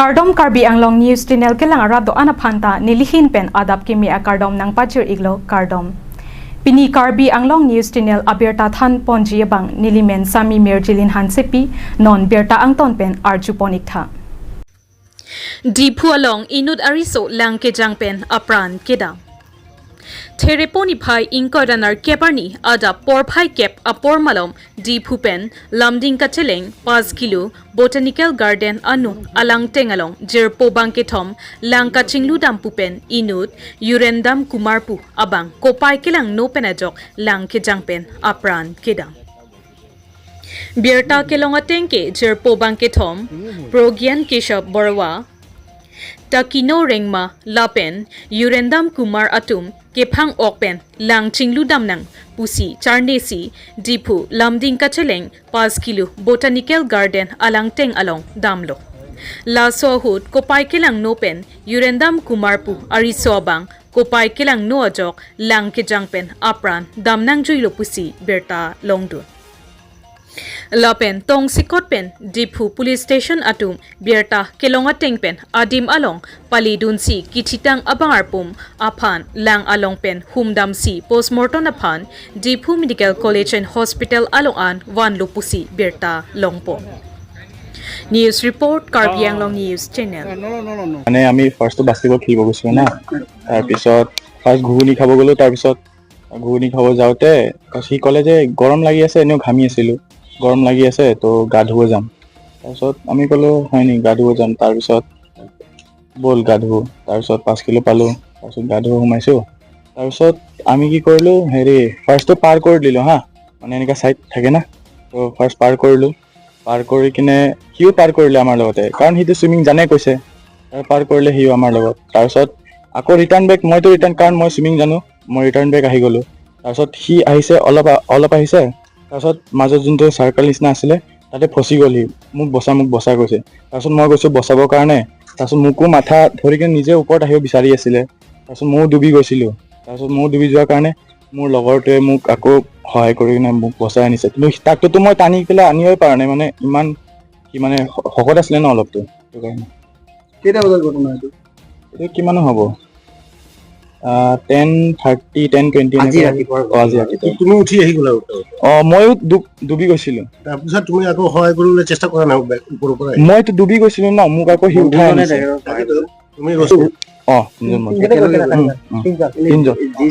Kardom Karbi Anglong News Channel kelang Arat do Anaphanta nilihin pen adap kimi a Kardom nang pachir iglo Kardom. Pini Karbi Anglong News Channel abirta than ponji bang nilimen sami merjilin hansepi non birta angton pen arjuponik tha. Diphu along Enut ariso Lank Kejang pen Apran Kedam. Thereponi phai inkodanar keparni ada por phai kep apor malom Diphu pen lamding kacheleng 5 kilo botanical garden anu alang tengalong jerpo bangke thom langka chinglu dampu pen Enut yurendam kumarpu abang kopai kelang no penajok Lank Kejang pen Apran Kedam. Birta kelonga tengke jerpo bangke thom progyan keshav borwa Takino rengma lapen yurendam kumar atum kephang okpen lang chinglu damnang pusi charnesi Diphu lamding kacheleng 5 kilo botanical garden alang teng along damlo la sohut kopai kelang no pen yurendam kumarpu ari sobang kopai kelang no ajok Lank Kejang pen Apran damnang juilo pusi berta longdu Lapen tong sikot pen Diphu police station atum birta kelonga tengpen adim along pali dunsi kichitang abangarpum Aphan lang along pen humdam si postmortem Aphan Diphu Medical College and Hospital along an wan lupusi birta longpo. News report Karbi Anglong News Channel. মানে আমি first basketball খেলিব গৈছিলো না তাৰপিছত first ghugni খাব গলো তাৰপিছত ঘুগুনি খাব যাওঁতে সি ক'লে যে গৰম লাগি আছে এনেও ঘামি আছিলো গৰম লাগি আছে তো গা ধুব যাম তাৰপিছত আমি ক'লো হয় নি গা ধুব যাম তাৰপিছত বল গা ধুব তাৰপিছত 5 কিলো পালো তাৰপিছত গা ধুব সোমাইছো তাৰপিছত আমি কি কৰিলো হেৰি ফাৰ্ষ্টটো পাৰ কৰি দিলো হা মানে এনেকা সাইড থাকে না তো ফাৰ্ষ্ট পাৰ কৰিলো পাৰ কৰি কিনে হিও পাৰ কৰিলে আমাৰ লগতে কাৰণ হিটো সুইমিং জানে কৈছে পাৰ কৰিলে হিও আমাৰ লগত তাৰপিছত আকৌ ৰিটাৰ্ণ বেক মইতো ৰিটাৰ্ণ কাৰণ মই সুইমিং জানো মই ৰিটাৰ্ণ বেক আহি গলো তাৰপিছত হি আহিছে অলপ আহিছে তাৰপিছত মাজত যোনটো সাৰ্কেল নিচিনা আছিলে তাতে ফসি গলি মোক বসা কৈছে তাৰপিছত মই গৈছো বসাবৰ কাৰণে তাৰপিছত মোকো মাথা ধৰি কিনে নিজে ওপৰত আহিব বিচাৰি আছিলে তাৰপিছত ময়ো ডুবি গৈছিলো তাৰপিছত ময়ো ডুবি যোৱাৰ কাৰণে মোৰ লগৰটোৱে মোক আকৌ সহায় কৰি কিনে মোক বচাই আনিছে কিন্তু তাকতো মই টানি পেলাই আনিবই পৰা নাই মানে ইমান কি মানে শকত আছিলে ন অলপতো সেইটো কাৰণে কেইটা বজাৰ ঘটনা এইটো এইটো কিমান হ'ব 10:30 10:20 আজি ৰাতিপুৱা তুমি উঠি আহি গলা ময়ো ডুবি গৈছিলো তাৰপিছত তুমি আকৌ সহায় কৰিবলৈ চেষ্টা কৰা নাই ওপৰৰ পৰা মইতো ডুবি গৈছিলো ন মোক আকৌ হি উঠাই আনিছে তুমি গৈছো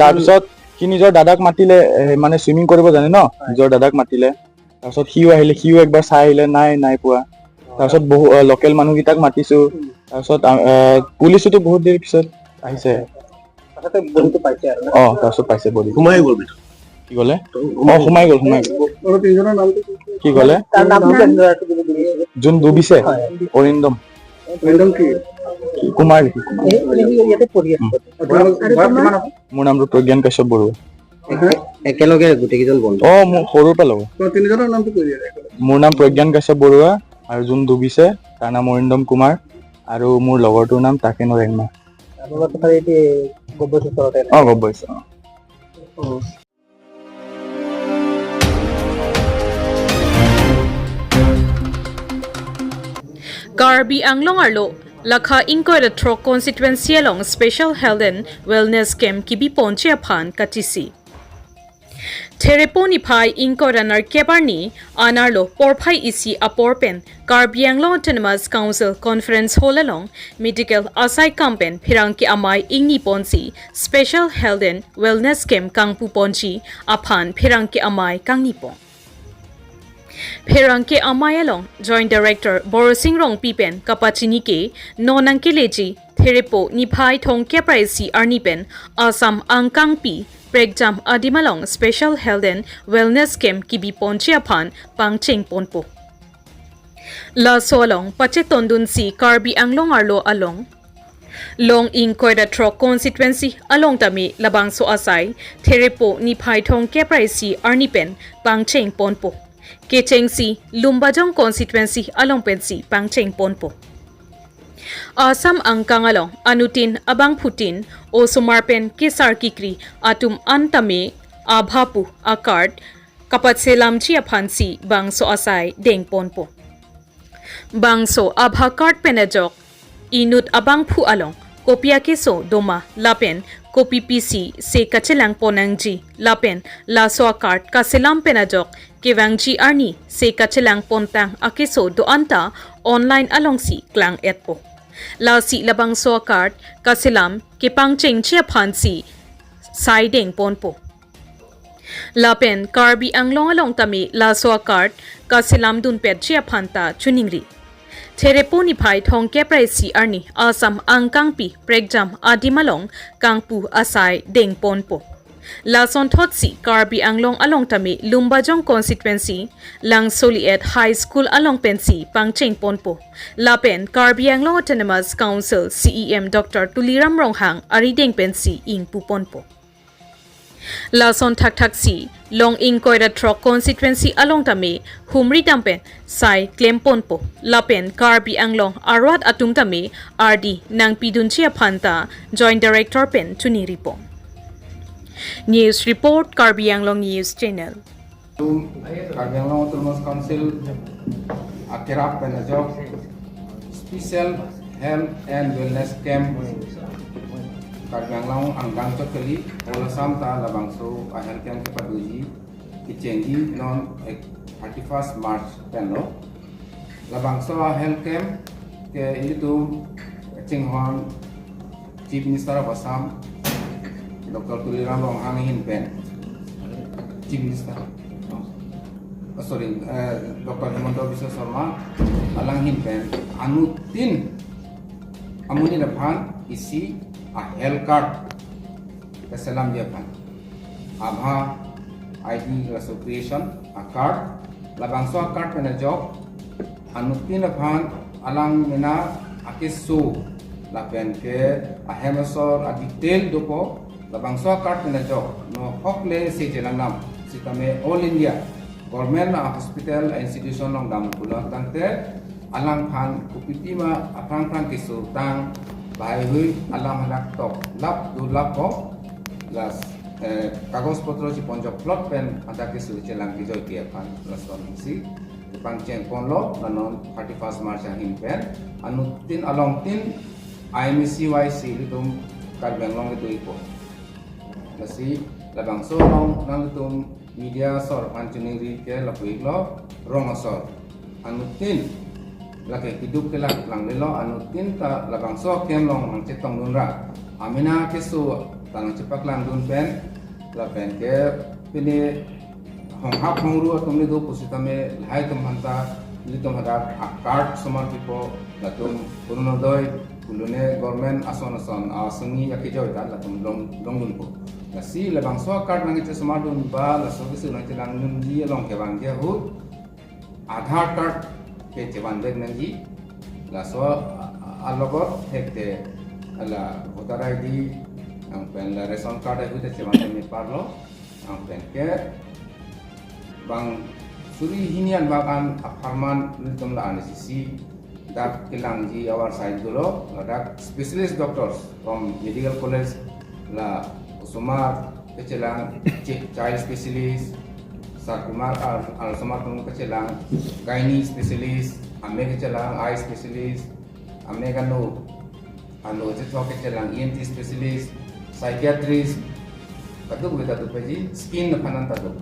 তাৰপিছত সি নিজৰ দাদাক মাতিলে মানে সুইমিং কৰিব জানে ন নিজৰ দাদাক মাতিলে তাৰপিছত সিও আহিলে সিও একবাৰ চাই আহিলে নাই পোৱা তাৰপিছত বহু লোকেল মানুহকেইটাক মাতিছো তাৰপিছত পুলিচতো বহুত দেৰি পিছত আহিছে তাৰপিছত পাইছে বডি সোমাই গ'ল কি ক'লে সোমাই গ'ল কি ক'লে যোন ডুবিছে অৰিন্দম কুমাৰ মোৰ নামটো প্ৰজ্ঞান কাশ্যপ বৰুৱা একেলগে গোটেইকেইজন বন্ধু মোৰ সৰুৰ পৰা লগৰ মোৰ নাম প্ৰজ্ঞান কাশ্যপ বৰুৱা আৰু যোন ডুবিছে তাৰ নাম অৰিন্দম কুমাৰ আৰু মোৰ লগৰটোৰ নাম তাকেনো Rengma গব্বৈছ Karbi Anglong Arlo Lakha Inkoida Thro constituency along special health and wellness camp kibi ponche Aphan Katisi. Thereponi phai inkodanar keparni anarlo porphai isi aporpen Karbi Anglong Autonomous Council conference hall along medical asai kampen phirangki amai ingni ponsi special health and wellness camp kangpu ponchi Aphan phirangki amai kangnipon Pherangke Amayalong Joint Director Borosing Rong Pipen Kapachini ke Nonangke Leji Therepo Niphai Thong Kepraisi Arnipen Asam Angkang Pi Pregjam Adimalong Special Health and Wellness Camp Kibi Ponche Aphan Pangcheng Ponpo La Solong Pachetondun Si Karbi Anglong Arlo Along Long in Koida Tro constituency along tami labang so asai Therepo Niphai Thong Kepraisi Arnipen Pangcheng Ponpo Kejang si Lumbajong constituency along pensi Pangcheng Ponpo. Asam angkang along anutin abang putin o sumarpen kesar kikri atum antame abhapu akard kapatselamchi aphansi bang so asai deng ponpo. Bangso abhakart penajok Enut abang phu along kopia keso doma lapen kopi PC se kachelang ponangji lapen la so card kaselam penajok kevangji arni se kachelang pontang akeso do anta online along si klang etpo la si labang so card kaselam kepang cheng che phansi siding ponpo lapen karbi anglong along tami la so card kaselam dun pet che phanta chuningri Thereponi phai thong ke praisi arni asam angkangpi pregjam adimalong kangpu asai deng ponpo lason thotsi karbi anglong along tami lumbajong constituency lang soliet high school along pensi pangcheng ponpo lapen karbi anglong autonomous council CEM Dr Tuliram Ronghang ari deng pensi ing pu ponpo Lason thak thak si long ing koira trok constituency along tami humri dampen sai klemponpo lapen karbi anglong arat atum tami RD nang pidunchia phanta joint director pen chuni ripo news report karbi anglong news channel Karbi Anglong Autonomous Council akirap penajok special health and wellness camp Karbi Anglong anggang cokeli olasam ta labangso health camp ke paduji kicenggi non 31st March tenlo labangso health camp ke itu Chinghon Chief Minister of Assam Dr. Tuliram Ronghang hin pen Chief Minister Dr. Himanta Biswa Sharma alang hin pen anutin amuni Aphan isi a health card keselam dia pan abha ID creation a card labangso a card pena job anutin Aphan alang mena akisu lapen ke a hemasor a detail dopo labangso a card pena job no hokle se jelangnam sitame all India government hospital institution long dam kulon tangte alang phan kupitima apang prang kisu tang bai hui alam halak tok lap du lap ko las kagos potro si ponjok plot pen ada kisu chelang ki joy ki aphan lason si pang cheng ponlo lanon 31st March hin pen anutin along tin IMCYC litum Karbi Anglong itu ipo lasi labangso long nang litum media sor pancuning ri ke lapui lo rong asor anutin lake hidup ke lang lelo anutin ta labangso kem long nang cetong dunra amina kesu tanang cepak lang dun pen la pen ke pini hong hap hong ru atum ni do pusitame lai tum hanta li tum hada card somar tipo latum purunodoi kulune government ason asungi yakijoy ta latum long dun po si labang so card nang ite sumadun ba la so kisu nang lang nun ji long ke bang ke hu Aadhaar card ke jewan beg nang ji la so alogot hekte ala voter ID ang pen la ration card ai te jewan me parlo ang pen ke bang suri hinian bakan aparman litum la anesisi dak kilang ji our side dulu dak specialist doctors from medical college la Sumar kecelang child specialist, Sakumar al Sumar tung kecelang gynae specialist, ame kecelang eye specialist, ame kanu cetok kecelang ENT specialist, psychiatrist, kadu beta tu peji skin panan tadu.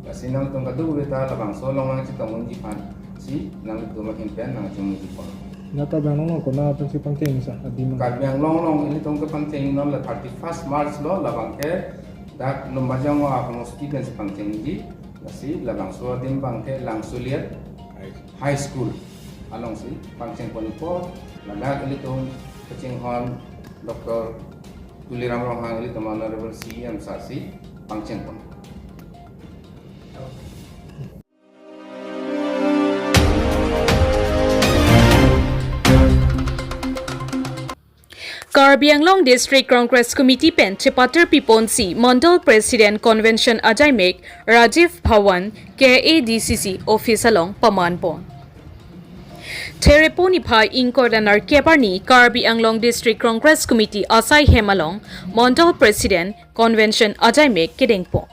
Kasi nang tung kadu beta labang solong nang citong unji pan si nang tu makin pen nang cuma jipon. Nata banong ko na ito si pangking sa adimang. Karbi Anglong ini tong ke pangceng non le 31st March lo labang ke dak lumbajang wa homoski ben si pangceng ji kasi labang so dim bang ke lang suliet high school along si pangceng ponipo ladak ini tong kecing hon Dr. Tuliram Ronghang ini tong honorable CEM sasi pangceng pon. Karbi Anglong District Congress Committee pen Chipatar Piponsi Mandal President Convention Ajaimek Rajiv Bhawan KADCC Office along Pamanpon. Thereponi Phai Inkodanar Keparni Karbi Anglong District Congress Committee Asai Hemalong Mandal President Convention Ajaimek Kedengpo.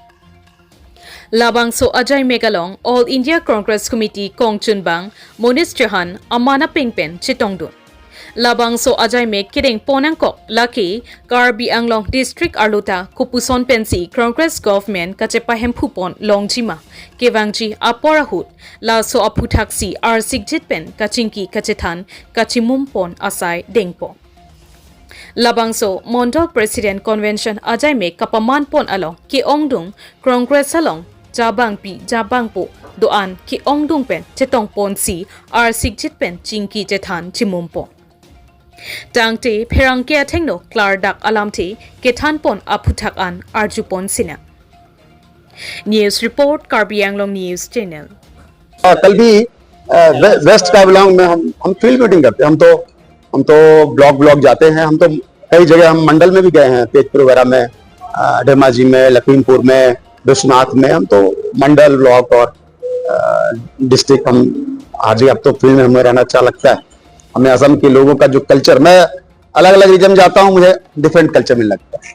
Labangso Ajaimek along All India Congress Committee Kongchunbang Monis Chahan Amana Pingpen Chitongdun. labang so ajai me kiring ponang kok laki Karbi Anglong District Arluta kupuson pensi Congress government kachepa hempupon longjima kevangji aporahut la so aputaksi ar sigjit pen kachingki kachetan kachimumpon asai dengpo labangso Mondol President Convention ajai me kapaman pon along ki ongdung Congress along jabang pi jabang po doan ki ongdung pen chetong pon si ar sigjit pen chingki chethan chimumpo Tangte perangke athengno klardak alamte kethan pon aputhak an arjupon sina News report Karbi Anglong News Channel कल भी waste काबलांग में हम field meeting करते हैं। हम तो block जाते हैं। हम तो कई जगह हम मंडल में भी गए हैं, तेजपुर वगैरह में, धेमाजी में, लखीमपुर में, विश्वनाथ में। हम तो मंडल ब्लॉक और डिस्ट्रिक्ट हम हर जगह अब तो फील्ड में हमें रहना अच्छा लगता है। हमें असम के लोगों का जो कल्चर, मैं अलग अलग रीजन में जाता हूँ, मुझे डिफरेंट कल्चर में लगता है,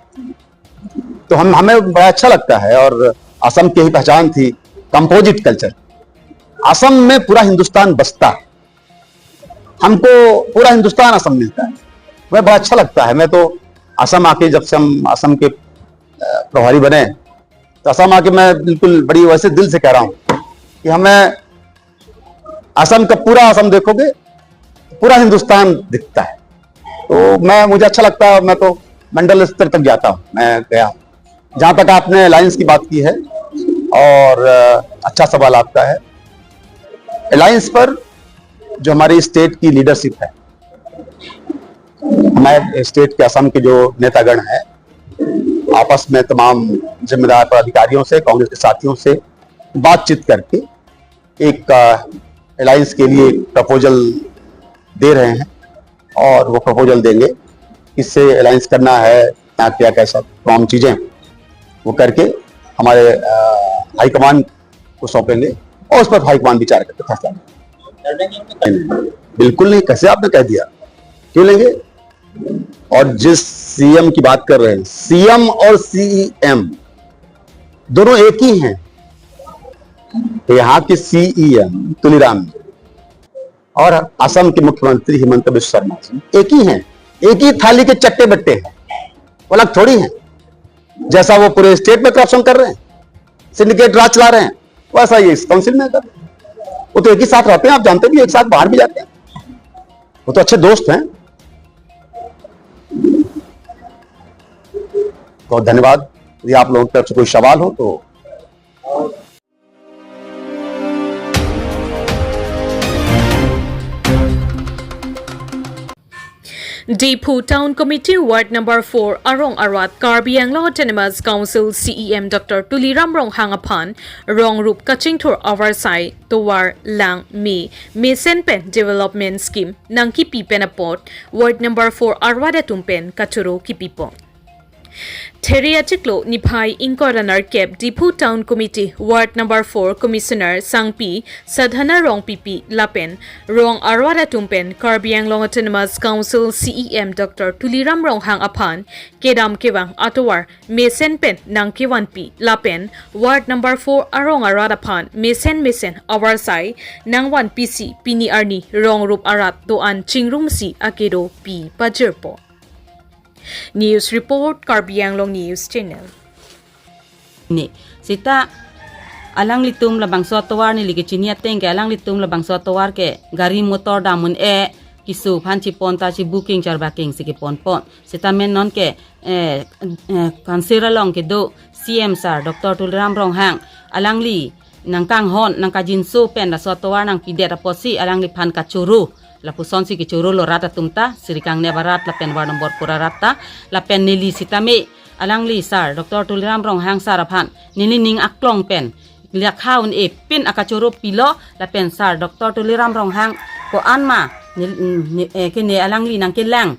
तो हमें बड़ा अच्छा लगता है। और असम की ही पहचान थी कंपोजिट कल्चर। असम में पूरा हिंदुस्तान बसता है, हमको पूरा हिंदुस्तान असम मिलता है, मुझे बड़ा अच्छा लगता है। मैं तो असम आके, जब से हम असम के प्रभारी बने, तो असम आके मैं बिल्कुल बड़ी वैसे दिल से कह रहा हूं कि हमें असम का पूरा असम देखोगे पूरा हिंदुस्तान दिखता है। तो मुझे अच्छा लगता है। मैं तो मंडल स्तर तक जाता हूं। मैं गया, जहां तक आपने अलायंस की बात की है, और अच्छा सवाल आपका है। अलायंस पर जो हमारी स्टेट की लीडरशिप है, हमारे स्टेट के असम के जो नेतागण हैं, आपस में तमाम जिम्मेदार पदाधिकारियों से, कांग्रेस के साथियों से बातचीत करके एक अलायंस के लिए प्रपोजल दे रहे हैं, और वो प्रपोजल देंगे किससे अलायंस करना है, क्या कैसा तमाम चीजें वो करके हमारे हाईकमान को सौंपेंगे, और उस पर हाईकमान विचार करके फैसला लेंगे। बिल्कुल नहीं, कैसे आपने कह दिया, क्यों लेंगे? और जिस सीएम की बात कर रहे हैं, सीएम और सीएम दोनों एक ही हैं। यहाँ के सीएम तुलीराम और असम के मुख्यमंत्री हिमंत बिस्वा शर्मा जी एक ही हैं, एक ही थाली के चट्टे बट्टे हैं, वो अलग थोड़ी हैं। जैसा वो पूरे स्टेट में करप्शन कर रहे हैं, सिंडिकेट राज चला रहे हैं, वैसा ये इस काउंसिल में कर रहे हैं। वो तो एक ही साथ रहते हैं, आप जानते भी, एक साथ बाहर भी जाते हैं, वो तो अच्छे दोस्त हैं। बहुत धन्यवाद। यदि आप लोगों की तरफ से कोई सवाल हो तो Diphu Town Committee Ward Number 4 Arong Arat Karbi Anglong Autonomous Council CEM Dr. Tuliram Rong Hang Aphan Rong Rup Kaching Thur Oversight Towar Lank Me Senpen Development Scheme Nangki Pipen Apot Ward Number 4 Arwada Tumpen Kachoro Kipipo Theria Chiklo Nipai Inkoranar Kep Diphu Town Committee Ward Number 4 Commissioner Sangpi Sadhana Rong Pipi Lapen Rong Arwada Tumpen Karbi Anglong Autonomous Council CEM Dr. Tuliram Rong Hang Aphan Kedam Kewang Atowar Mesen Pen Nangkewan Pi Lapen Ward Number 4 Arong Arat Aphan Mesen Awarsai Nangwan PC Pini Arni Rong Rup Arat Doan Chingrum Si Akedo Pi Pajerpo News report Karbi Anglong News Channel. Ni sita alang litum labang sotowar ni ligi chinia tengke alang litum labang sotowar ke gari motor damun kisu panci ponta si booking char booking siki pon sita men non ke kansira long ke do CM sar Dr. Tuliram Rong Hang alang li nang kang hon nang kajinsu pen la sotowar nang pidet aposi alang li pan Kachoro la puson si Kachoro lo rata tumta sirikang ne barat la pen war nombor pura rata la pen nili sitame alang li sar Dr. Tuliram Rong Hang sar Aphan nili ning aklong pen liak haun pin Kachoro pilo la pen sar Dr. Tuliram Rong Hang ko anma ke ne alang li nang kilang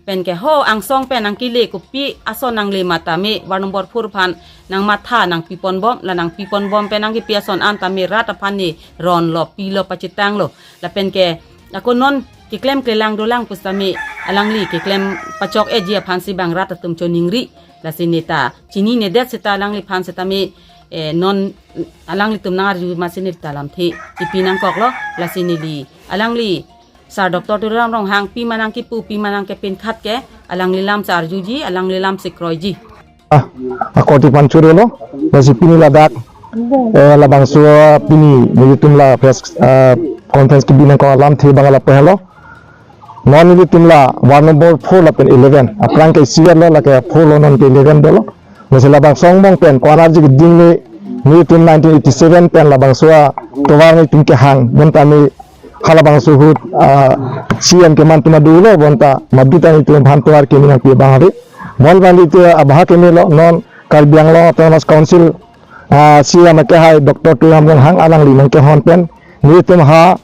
pen ke ho ang song pen nang kile ko pi ason nang le mata me war nombor pur phan nang matha nang pipon bom la nang pipon bom pen nang ki piason an ta me rat Aphan ni ron lo pilo pacitang lo la pen ke ako non kiklem kelang dolang pustami alang li kiklem pacok eji Aphan si bang rat tum choningri la sinita chini ne det sita alang li phan setami non alang li tum nangar ju masinit talam thi ipinang koklo la sinili alang li Sar doktor tu ram rong hang pi manang ki pu pi manang ke pin khat ke alang lilam sar juji alang lilam sikroji. Ako ti pancuri lo, nasi pini ladak, labang suwa pini, begitu lah press conference ki bina ko alam thi bangala pehlo. Non ini tumla war number 4 la pen 11, Apran ke siar lo la ke 4 lo non ke 11 dolo. Nasi labang song bong pen ko anar ji ding ni tum 1987 pen labang suwa towar ni tum ke hang, bonta ni halabang suhut CM ke man tuma dulu bonta maduta ni tum bhan towar ke ni ke bangari. Mon bandi itu abah kami lo non kalbiang lo tenas council siya make hai doktor tu hamong hang alang limang ke hon pen ni tum ha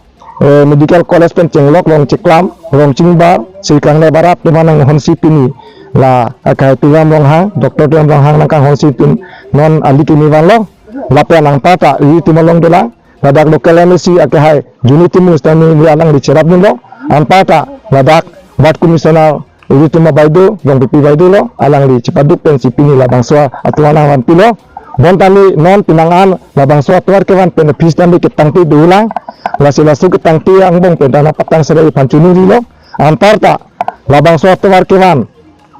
medical college pen cenglok long ciklam long cingbar sikang le barat di mana hon sipini la akai tu hamong hang doktor tu hamong hang nangkang hon sipin non ali kini wan lo lape nang pata i tu malong dela ladak lokal emisi akai hai juni timu stani ni alang di cerap ni lo ampata ladak wat komisioner ini cuma baidu, dong pipi baidu lo, alang di cepaduk pen si pini labang sua atuana wan pilo, bon tali non pinangan labang sua tuar kewan pen pis tali ketangti diulang, lasu ketangti ang bong pen dana patang serai pancuni lo, antar tak labang sua tuar kewan,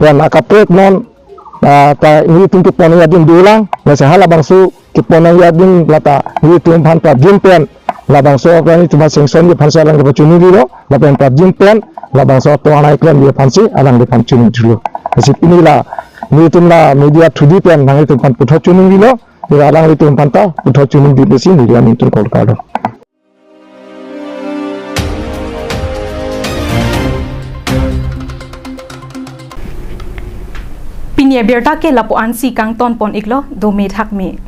pen akapret non ta ini tinggi pon yadin diulang, lasi hal labang su kipon yadin lata ini tumpan tak jimpen, labang sua ini cuma sengson di pansa alang di pancuni lo, lapen tak jimpen. Labang so to anai klan dia pansi alang dia pancun dulu. Jadi inilah ni tumla media tudi pen nang itu pan putho cuning dilo, dia alang itu panta putho cuning di sini dia itu kol kado. Pinya berta ke lapuan si kang ton pon iklo do me thak me.